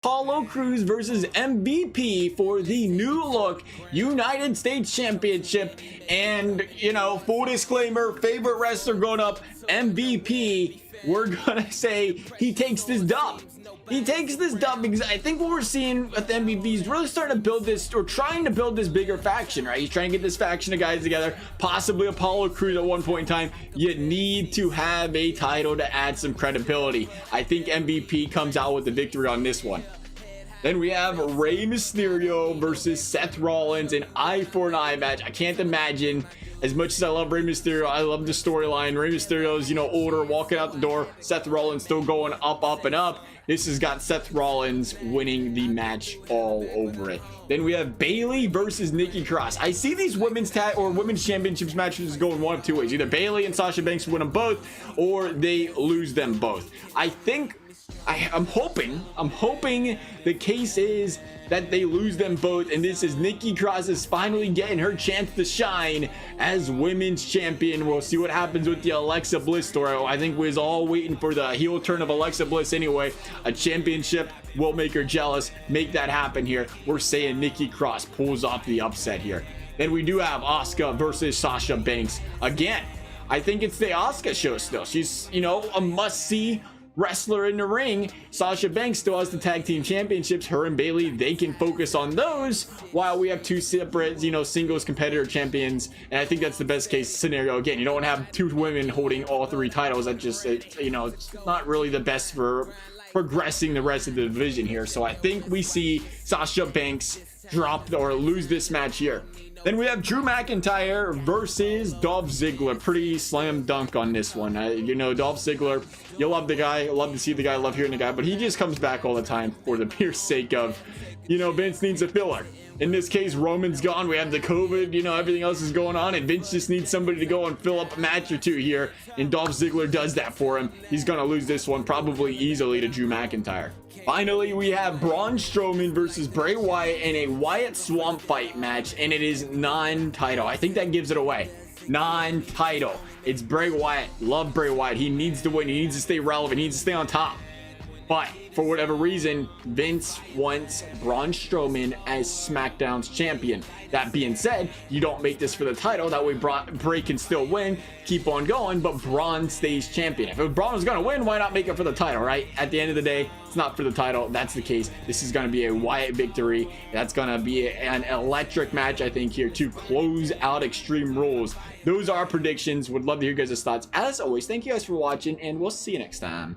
Apollo Crews versus MVP for the new look United States Championship. And, you know, full disclaimer, favorite wrestler growing up, MVP. We're gonna say he takes this dub. He takes this dub because I think what we're seeing with the MVP is really starting to build this, or trying to build this bigger faction, right? He's trying to get this faction of guys together, possibly Apollo Crews at one point in time. You need to have a title to add some credibility. I think MVP comes out with the victory on this one. Then we have Rey Mysterio versus Seth Rollins, an eye for an eye match. I can't imagine, as much as I love Rey Mysterio, I love the storyline. Rey Mysterio's, you know, older, walking out the door. Seth Rollins still going up, up, and up. This has got Seth Rollins winning the match all over it. Then we have Bayley versus Nikki Cross. I see these women's championships matches going one of two ways. Either Bayley and Sasha Banks win them both, or they lose them both. I'm hoping the case is that they lose them both, and this is Nikki Cross is finally getting her chance to shine as women's champion. We'll see what happens with the Alexa Bliss story. I think we was all waiting for the heel turn of Alexa Bliss anyway. A championship will make her jealous. Make that happen here. We're saying Nikki Cross pulls off the upset here. Then we do have Asuka versus Sasha Banks. Again, I think it's the Asuka show still. She's, you know, a must-see wrestler in the ring. Sasha Banks still has the tag team championships. Her and Bayley, they can focus on those, while we have two separate, you know, singles competitor champions. And I think that's the best case scenario. Again, you don't have two women holding all three titles. That just, you know, it's not really the best for progressing the rest of the division here. So I think we see Sasha Banks drop or lose this match here. Then we have Drew McIntyre versus Dolph Ziggler. Pretty slam dunk on this one. You know, Dolph Ziggler, you love the guy, love to see the guy, love hearing the guy, but he just comes back all the time for the mere sake of, you know, Vince needs a filler. In this case, Roman's gone. We have the COVID, you know, everything else is going on, and Vince just needs somebody to go and fill up a match or two here, and Dolph Ziggler does that for him. He's gonna lose this one probably easily to Drew McIntyre. Finally, we have Braun Strowman versus Bray Wyatt in a Wyatt Swamp Fight match, and it is non-title. I think that gives it away. Non-title. It's Bray Wyatt. Love Bray Wyatt. He needs to win. He needs to stay relevant. He needs to stay on top. But for whatever reason, Vince wants Braun Strowman as SmackDown's champion. That being said, you don't make this for the title. That way Bray can still win, keep on going, but Braun stays champion. If Braun was going to win, why not make it for the title, right? At the end of the day, it's not for the title. That's the case. This is going to be a Wyatt victory. That's going to be an electric match, I think, here to close out Extreme Rules. Those are our predictions. Would love to hear you guys' thoughts. As always, thank you guys for watching, and we'll see you next time.